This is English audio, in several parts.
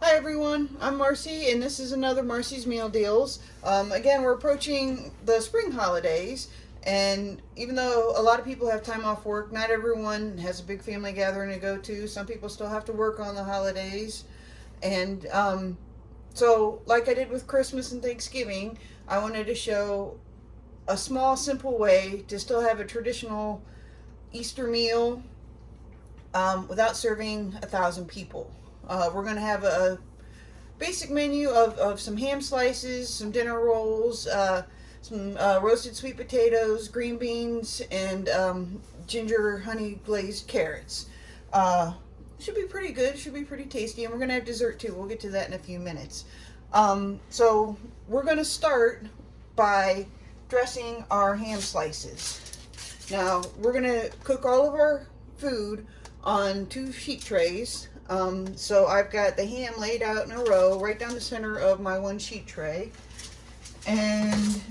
Hi everyone, I'm Marcy and this is another Marcy's Meal Deals. Again, we're approaching the spring holidays, and even though a lot of people have time off work, not everyone has a big family gathering to go to. Some people still have to work on the holidays. And so like I did with Christmas and Thanksgiving, I wanted to show a small, simple way to still have a traditional Easter meal without serving 1,000 people. We're going to have a basic menu of some ham slices, some dinner rolls, some roasted sweet potatoes, green beans, and ginger honey glazed carrots. Should be pretty good, should be pretty tasty, and we're going to have dessert too. We'll get to that in a few minutes. So we're going to start by dressing our ham slices. Now, we're going to cook all of our food on 2 sheet trays. So I've got the ham laid out in a row right down the center of my 1 sheet tray. And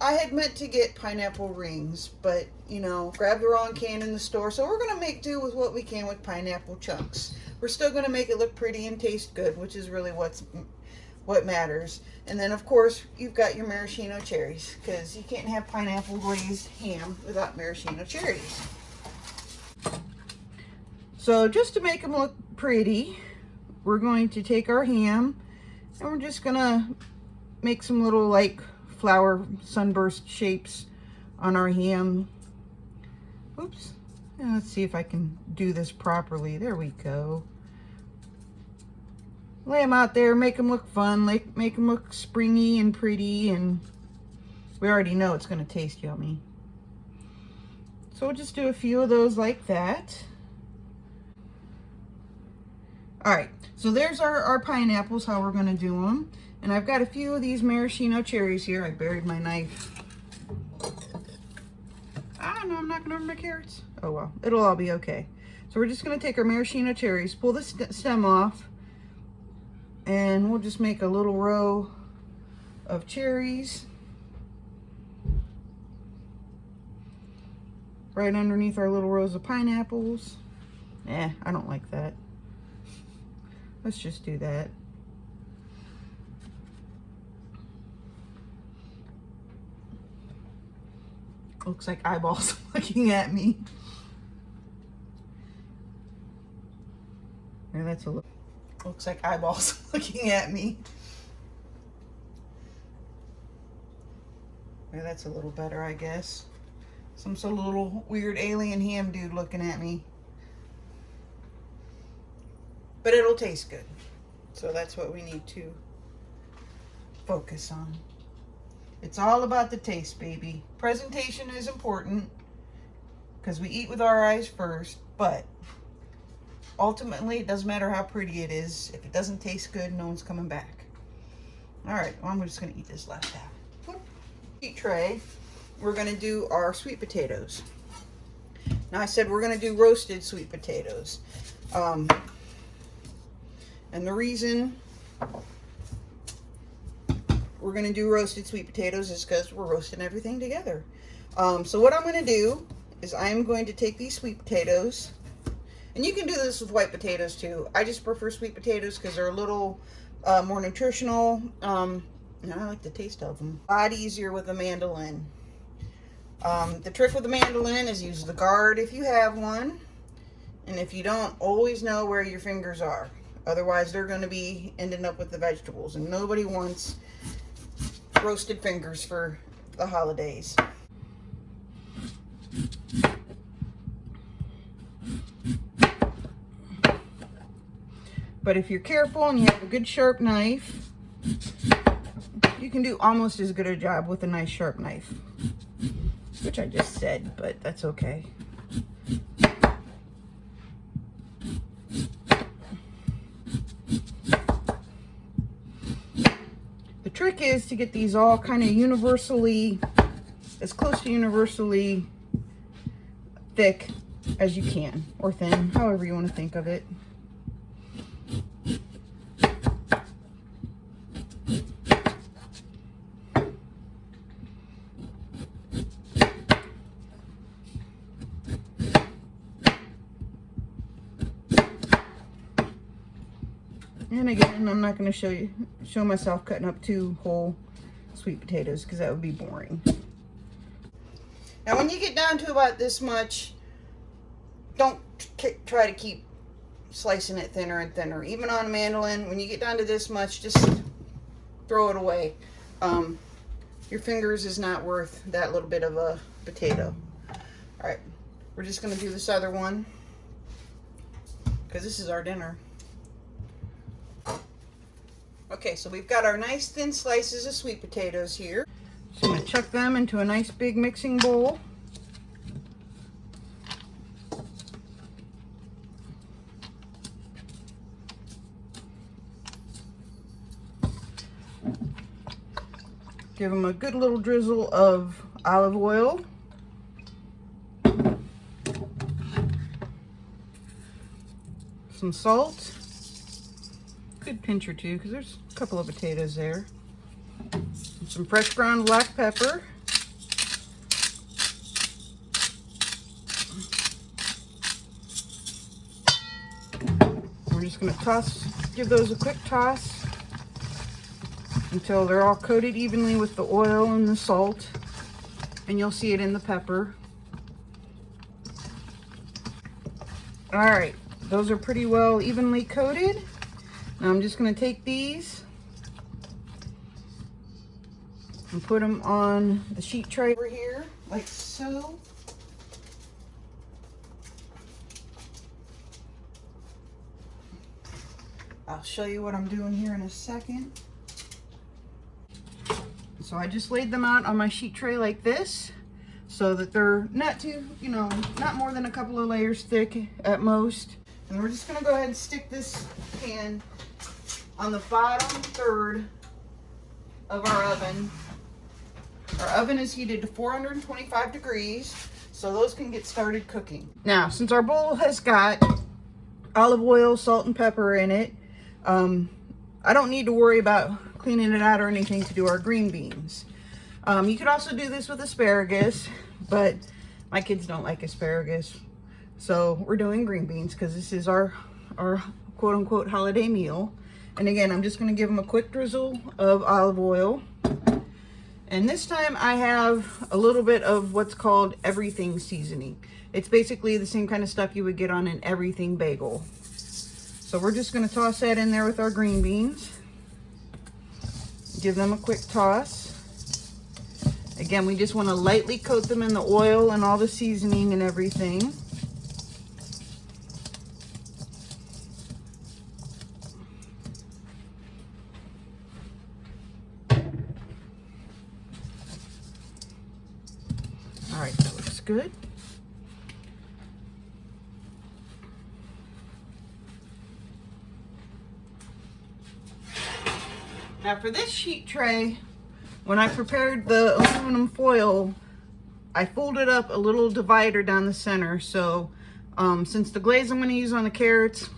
I had meant to get pineapple rings, but you know, grabbed the wrong can in the store. So we're going to make do with what we can with pineapple chunks. We're still going to make it look pretty and taste good, which is really what matters. And then of course you've got your maraschino cherries, because you can't have pineapple glazed ham without maraschino cherries. So just to make them look pretty, we're going to take our ham and we're just gonna make some little like flower sunburst shapes on our ham. Oops. And let's see if I can do this properly. There we go. Lay them out there, make them look fun, make them look springy and pretty, and we already know it's gonna taste yummy. So we'll just do a few of those like that. Alright, so there's our pineapples, how we're going to do them. And I've got a few of these maraschino cherries here. I buried my knife. Ah, no, I'm not going to hurt my carrots. Oh well, it'll all be okay. So we're just going to take our maraschino cherries, pull the stem off, and we'll just make a little row of cherries right underneath our little rows of pineapples. I don't like that. Let's just do that. Looks like eyeballs looking at me. Yeah, that's a look. Looks like eyeballs looking at me. Yeah, that's a little better, I guess. Some sort of little weird alien ham dude looking at me. But it'll taste good. So that's what we need to focus on. It's all about the taste, baby. Presentation is important because we eat with our eyes first, but ultimately it doesn't matter how pretty it is. If it doesn't taste good, no one's coming back. All right, well, I'm just gonna eat this last half. Sheet tray, we're gonna do our sweet potatoes. Now I said we're gonna do roasted sweet potatoes. And the reason we're going to do roasted sweet potatoes is because we're roasting everything together. So what I'm going to do is I'm going to take these sweet potatoes, and you can do this with white potatoes too. I just prefer sweet potatoes because they're a little more nutritional, and I like the taste of them. A lot easier with a mandolin. The trick with the mandolin is use the guard if you have one, and if you don't, always know where your fingers are. Otherwise, they're going to be ending up with the vegetables, and nobody wants roasted fingers for the holidays. But if you're careful and you have a good sharp knife, you can do almost as good a job with a nice sharp knife. Which I just said, but that's okay. The trick is to get these all kind of universally, as close to universally thick as you can, or thin, however you want to think of it. And again, I'm not going to show myself cutting up 2 whole sweet potatoes because that would be boring. Now when you get down to about this much, don't try to keep slicing it thinner and thinner. Even on a mandolin, when you get down to this much, just throw it away. Your fingers is not worth that little bit of a potato. All right, we're just going to do this other one because this is our dinner. Okay, so we've got our nice thin slices of sweet potatoes here. So I'm going to chuck them into a nice big mixing bowl. Give them a good little drizzle of olive oil. Some salt. Good pinch or two because there's a couple of potatoes there. Some fresh ground black pepper. We're just going to give those a quick toss until they're all coated evenly with the oil and the salt, and you'll see it in the pepper. All right, those are pretty well evenly coated. Now I'm just going to take these and put them on a sheet tray over here, like so. I'll show you what I'm doing here in a second. So I just laid them out on my sheet tray like this, so that they're not too, not more than a couple of layers thick at most. And we're just going to go ahead and stick this pan on the bottom third of our oven. Our oven is heated to 425 degrees, so those can get started cooking. Now, since our bowl has got olive oil, salt, and pepper in it, I don't need to worry about cleaning it out or anything to do our green beans. You could also do this with asparagus, but my kids don't like asparagus, so we're doing green beans because this is our quote-unquote holiday meal. And again, I'm just going to give them a quick drizzle of olive oil. And this time I have a little bit of what's called everything seasoning. It's basically the same kind of stuff you would get on an everything bagel. So we're just going to toss that in there with our green beans. Give them a quick toss. Again, we just want to lightly coat them in the oil and all the seasoning and everything. All right, that looks good. Now for this sheet tray, when I prepared the aluminum foil, I folded up a little divider down the center. So since the glaze I'm going to use on the carrots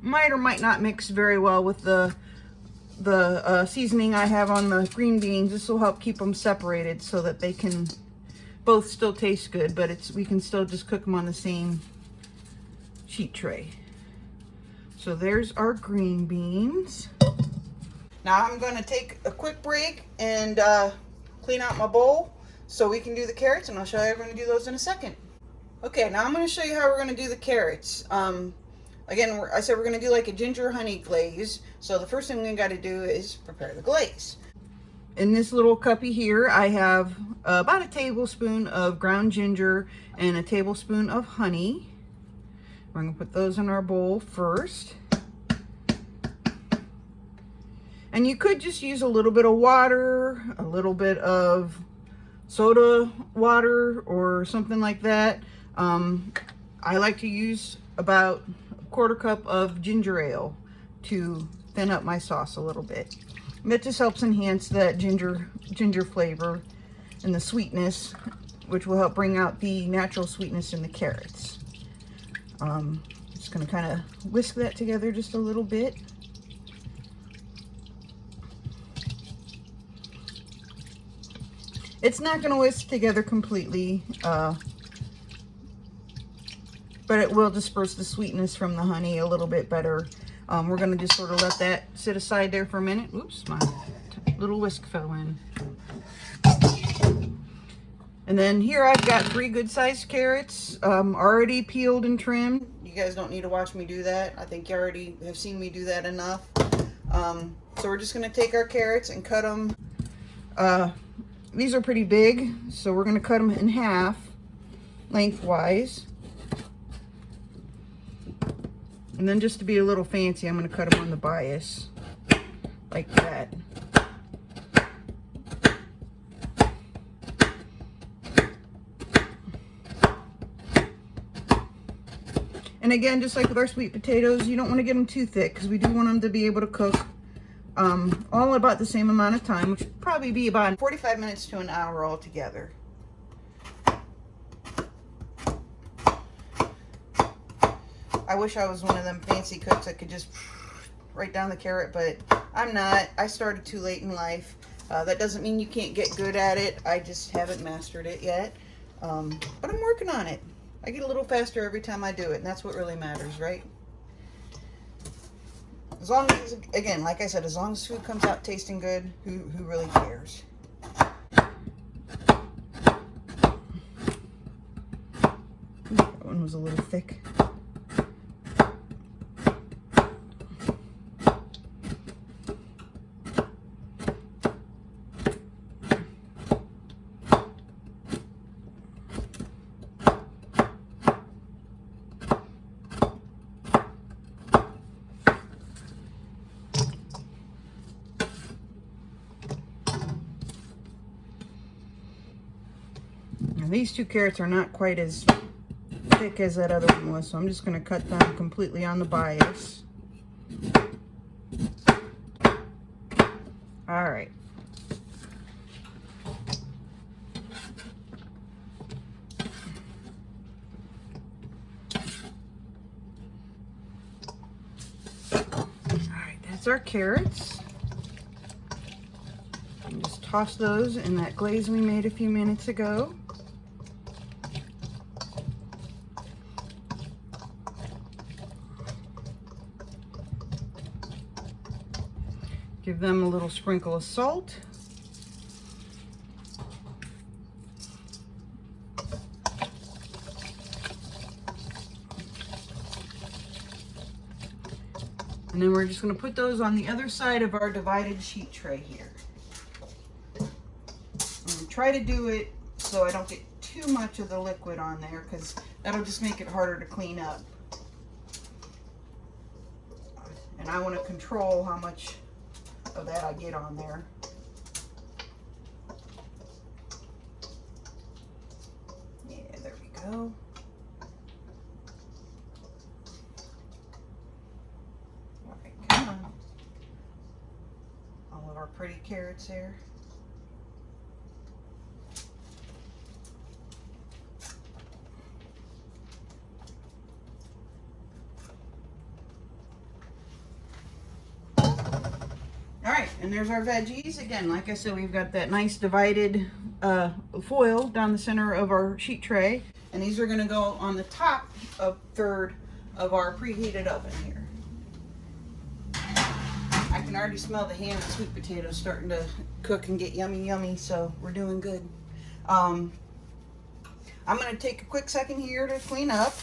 might or might not mix very well with the seasoning I have on the green beans, this will help keep them separated so that they can both still taste good, but we can still just cook them on the same sheet tray. So there's our green beans. Now I'm going to take a quick break and clean out my bowl so we can do the carrots, and I'll show you how we're going to do those in a second. Okay, now I'm going to show you how we're going to do the carrots. Again, I said we're going to do like a ginger honey glaze. So the first thing we got to do is prepare the glaze. In this little cuppy here, I have about a tablespoon of ground ginger and a tablespoon of honey. We're going to put those in our bowl first. And you could just use a little bit of water, a little bit of soda water or something like that. I like to use about a quarter cup of ginger ale to thin up my sauce a little bit. That just helps enhance that ginger flavor and the sweetness, which will help bring out the natural sweetness in the carrots. Just gonna kind of whisk that together just a little bit. It's not going to whisk together completely, but it will disperse the sweetness from the honey a little bit better We're going to just sort of let that sit aside there for a minute. Oops, my little whisk fell in. And then here I've got 3 good-sized carrots, already peeled and trimmed. You guys don't need to watch me do that. I think you already have seen me do that enough. So we're just going to take our carrots and cut them. These are pretty big, so we're going to cut them in half, lengthwise. And then just to be a little fancy, I'm going to cut them on the bias, like that. And again, just like with our sweet potatoes, you don't want to get them too thick because we do want them to be able to cook all about the same amount of time, which would probably be about 45 minutes to an hour altogether. I wish I was one of them fancy cooks that could just right down the carrot, but I'm not. I started too late in life. That doesn't mean you can't get good at it. I just haven't mastered it yet. But I'm working on it. I get a little faster every time I do it, and that's what really matters, right? As long as, again, like I said, as long as food comes out tasting good, who really cares? That one was a little thick. These 2 carrots are not quite as thick as that other one was, so I'm just going to cut them completely on the bias. All right. All right, that's our carrots. And just toss those in that glaze we made a few minutes ago. Give them a little sprinkle of salt. And then we're just going to put those on the other side of our divided sheet tray here. And try to do it so I don't get too much of the liquid on there, because that'll just make it harder to clean up. And I want to control how much of that I get on there. Yeah, there we go. All right, come on. All of our pretty carrots there. And there's our veggies. Again, like I said, we've got that nice divided foil down the center of our sheet tray. And these are going to go on the top of 1/3 of our preheated oven here. I can already smell the ham and sweet potatoes starting to cook and get yummy, yummy, so we're doing good. I'm going to take a quick second here to clean up.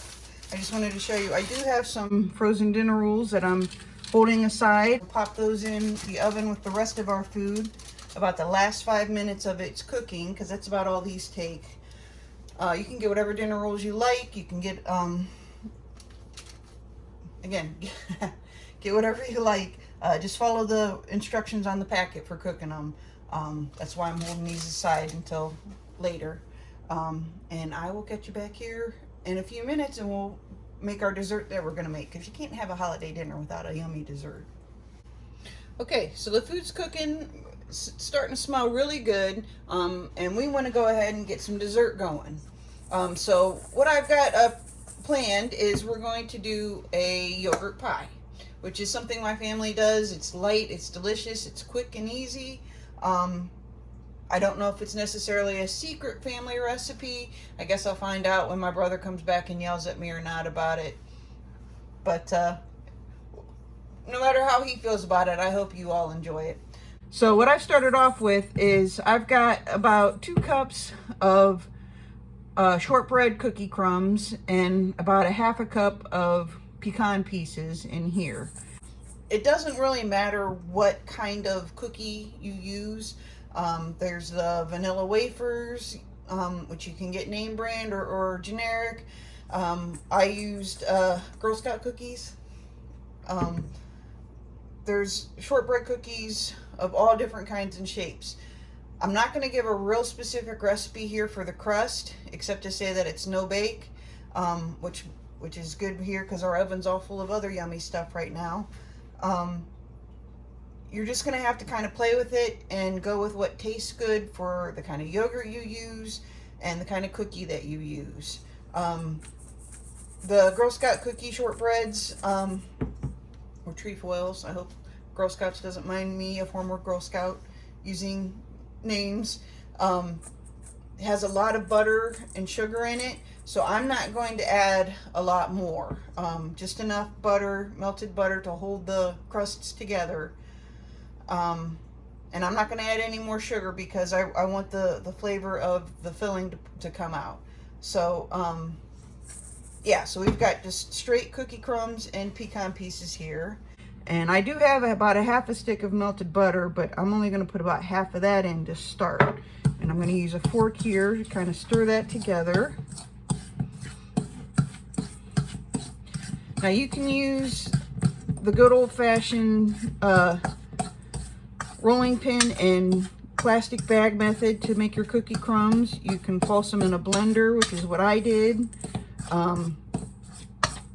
I just wanted to show you, I do have some frozen dinner rolls that I'm holding aside. Pop those in the oven with the rest of our food about the last 5 minutes of its cooking, because that's about all these take. You can get whatever dinner rolls you like. You can get, again, get whatever you like. Just follow the instructions on the packet for cooking them. That's why I'm holding these aside until later. And I will get you back here in a few minutes and we'll make our dessert that we're going to make, because you can't have a holiday dinner without a yummy dessert. Okay, so the food's cooking, starting to smell really good, and we want to go ahead and get some dessert going. So what I've got planned is we're going to do a yogurt pie, which is something my family does. It's light, it's delicious, it's quick and easy. I don't know if it's necessarily a secret family recipe. I guess I'll find out when my brother comes back and yells at me or not about it. But no matter how he feels about it, I hope you all enjoy it. So what I've started off with is I've got about 2 cups of shortbread cookie crumbs and about a half a cup of pecan pieces in here. It doesn't really matter what kind of cookie you use. There's the vanilla wafers, which you can get name brand or generic. I used Girl Scout cookies. There's shortbread cookies of all different kinds and shapes. I'm not going to give a real specific recipe here for the crust, except to say that it's no bake, which is good here because our oven's all full of other yummy stuff right now. You're just going to have to kind of play with it and go with what tastes good for the kind of yogurt you use and the kind of cookie that you use. The Girl Scout cookie shortbreads, or trefoils, I hope Girl Scouts doesn't mind me, a former Girl Scout, using names, has a lot of butter and sugar in it, so I'm not going to add a lot more. Just enough butter, melted butter, to hold the crusts together. And I'm not going to add any more sugar because I want the flavor of the filling to come out. So yeah, so we've got just straight cookie crumbs and pecan pieces here. And I do have about a half a stick of melted butter, but I'm only going to put about half of that in to start. And I'm going to use a fork here to kind of stir that together. Now you can use the good old-fashioned rolling pin and plastic bag method to make your cookie crumbs. You can pulse them in a blender, which is what I did.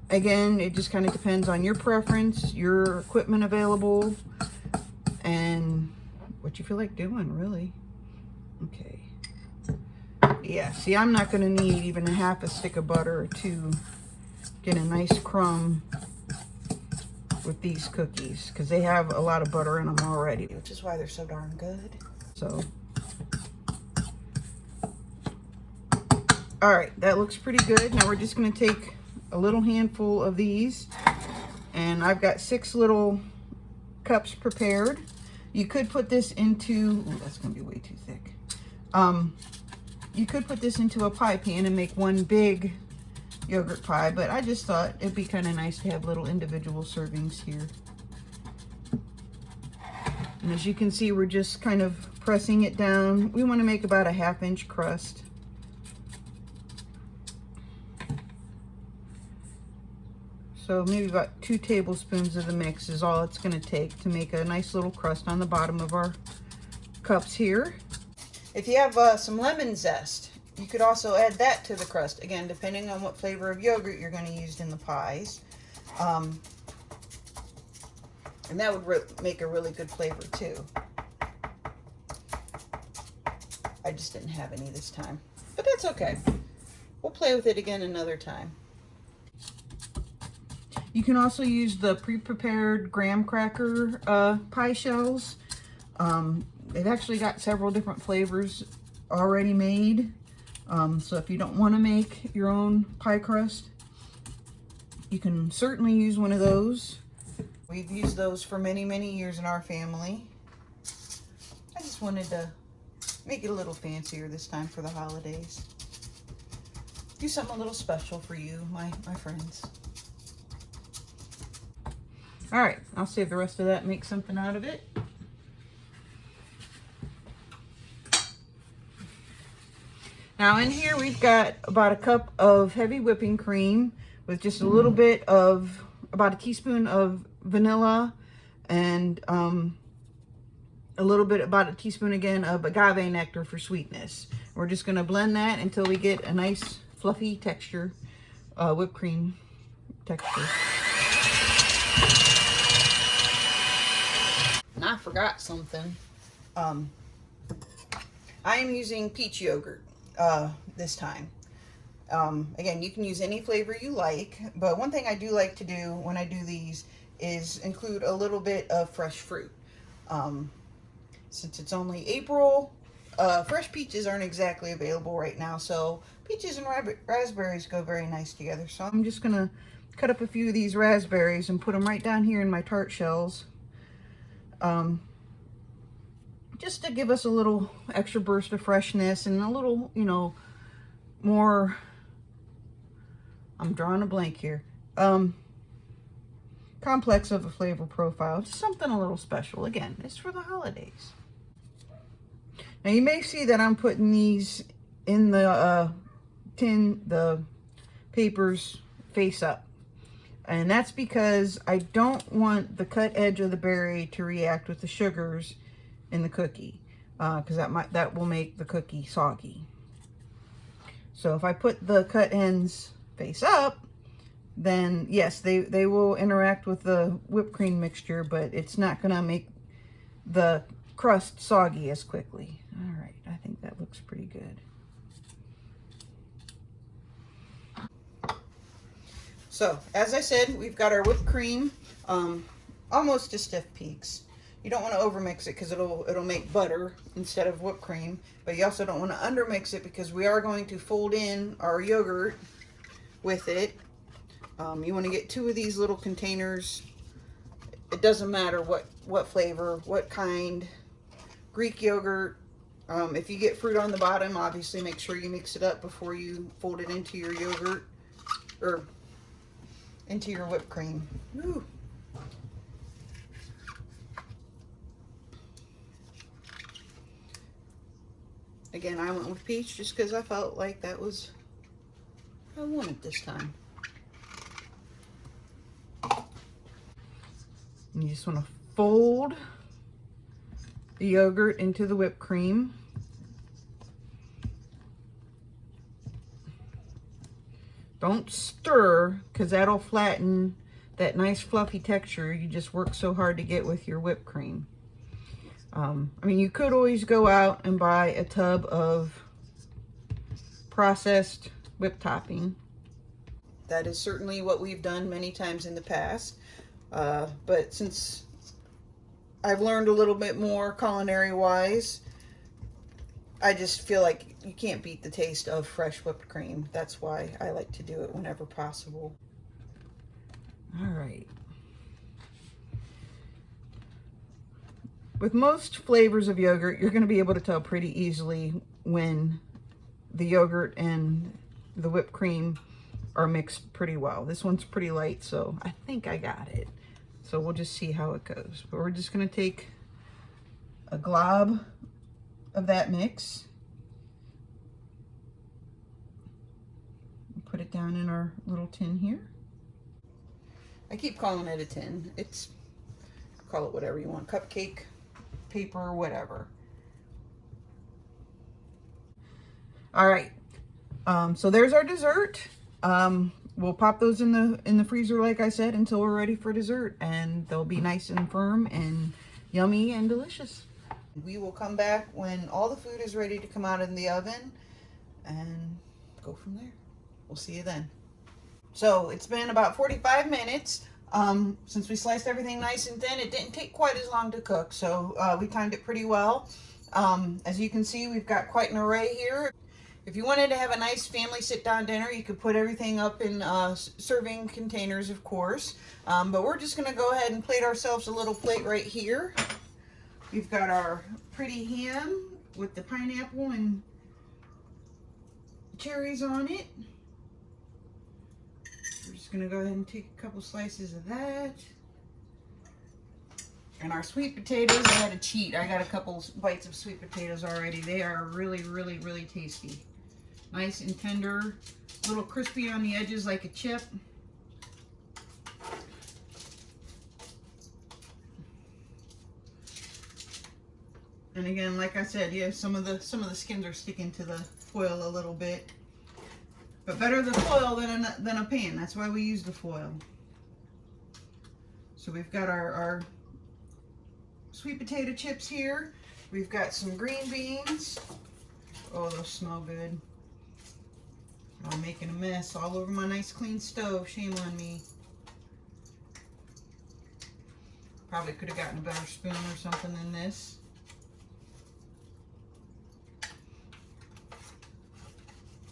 Again, it just kind of depends on your preference, your equipment available, and what you feel like doing, really. Okay. Yeah, see, I'm not going to need even a half a stick of butter to get a nice crumb with these cookies, because they have a lot of butter in them already, which is why they're so darn good. So, all right, that looks pretty good. Now we're just going to take a little handful of these, and I've got 6 little cups prepared. You could put this into, oh, that's gonna be way too thick. You could put this into a pie pan and make one big yogurt pie, but I just thought it'd be kind of nice to have little individual servings here. And as you can see, we're just kind of pressing it down. We want to make about a 1/2 inch crust. So maybe about 2 tablespoons of the mix is all it's going to take to make a nice little crust on the bottom of our cups here. If you have some lemon zest, you could also add that to the crust, again, depending on what flavor of yogurt you're going to use in the pies. And that would make a really good flavor too. I just didn't have any this time, but that's okay. We'll play with it again another time. You can also use the pre-prepared graham cracker pie shells. They've actually got several different flavors already made. So if you don't want to make your own pie crust, you can certainly use one of those. We've used those for many, many years in our family. I just wanted to make it a little fancier this time for the holidays. Do something a little special for you, my friends. All right, I'll save the rest of that and make something out of it. Now in here we've got about a cup of heavy whipping cream with just a little bit of, about a teaspoon of vanilla, and a little bit, about a teaspoon again of agave nectar for sweetness. We're just going to blend that until we get a nice fluffy texture, whipped cream texture. And I forgot something. I am using peach yogurt this time. Again, you can use any flavor you like, but one thing I do like to do when I do these is include a little bit of fresh fruit. Since it's only April, fresh peaches aren't exactly available right now, so peaches and raspberries go very nice together. So I'm just gonna cut up a few of these raspberries and put them right down here in my tart shells. Just to give us a little extra burst of freshness and a little, you know, more, I'm drawing a blank here, complex of a flavor profile. Just something a little special. Again, it's for the holidays. Now you may see that I'm putting these in the tin, the papers face up. And that's because I don't want the cut edge of the berry to react with the sugars in the cookie, because that will make the cookie soggy. So if I put the cut ends face up, then yes, they will interact with the whipped cream mixture, but it's not gonna make the crust soggy as quickly. All right, I think that looks pretty good. So as I said, we've got our whipped cream almost to stiff peaks. You don't want to overmix it because it'll make butter instead of whipped cream, but you also don't want to undermix it because we are going to fold in our yogurt with it. You want to get 2 of these little containers. It doesn't matter what flavor, what kind. Greek yogurt. If you get fruit on the bottom, obviously make sure you mix it up before you fold it into your yogurt or into your whipped cream. Ooh. Again, I went with peach just because I felt like that was what I wanted this time. And you just want to fold the yogurt into the whipped cream. Don't stir, because that'll flatten that nice fluffy texture you just worked so hard to get with your whipped cream. I mean, you could always go out and buy a tub of processed whipped topping. That is certainly what we've done many times in the past. But since I've learned a little bit more culinary-wise, I just feel like you can't beat the taste of fresh whipped cream. That's why I like to do it whenever possible. All right. With most flavors of yogurt, you're going to be able to tell pretty easily when the yogurt and the whipped cream are mixed pretty well. This one's pretty light, so I think I got it. So we'll just see how it goes. But we're just going to take a glob of that mix, put it down in our little tin here. I keep calling it a tin. It's, call it whatever you want, cupcake, paper, whatever. All right, so there's our dessert. We'll pop those in the freezer, like I said, until we're ready for dessert, and they'll be nice and firm and yummy and delicious. We will come back when all the food is ready to come out in the oven and go from there. We'll see you then. So it's been about 45 minutes. Since we sliced everything nice and thin, it didn't take quite as long to cook, so we timed it pretty well. As you can see, we've got quite an array here. If you wanted to have a nice family sit-down dinner, you could put everything up in serving containers, of course. But we're just going to go ahead and plate ourselves a little plate right here. We've got our pretty ham with the pineapple and cherries on it. We're just going to go ahead and take a couple slices of that. And our sweet potatoes, I had to cheat. I got a couple bites of sweet potatoes already. They are really, really, really tasty. Nice and tender, a little crispy on the edges like a chip. And again, like I said, yeah, some of the skins are sticking to the foil a little bit. But better the foil than a pan. That's why we use the foil. So we've got our sweet potato chips here. We've got some green beans. Oh, those smell good. I'm making a mess all over my nice clean stove. Shame on me. Probably could have gotten a better spoon or something than this.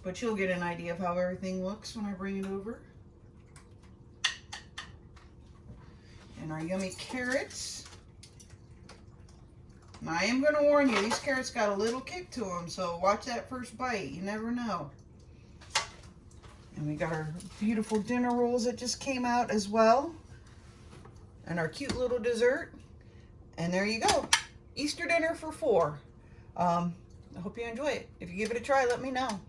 But you'll get an idea of how everything looks when I bring it over. And our yummy carrots. Now, I am going to warn you, these carrots got a little kick to them, so watch that first bite. You never know. And we got our beautiful dinner rolls that just came out as well. And our cute little dessert. And there you go. Easter dinner for 4. I hope you enjoy it. If you give it a try, let me know.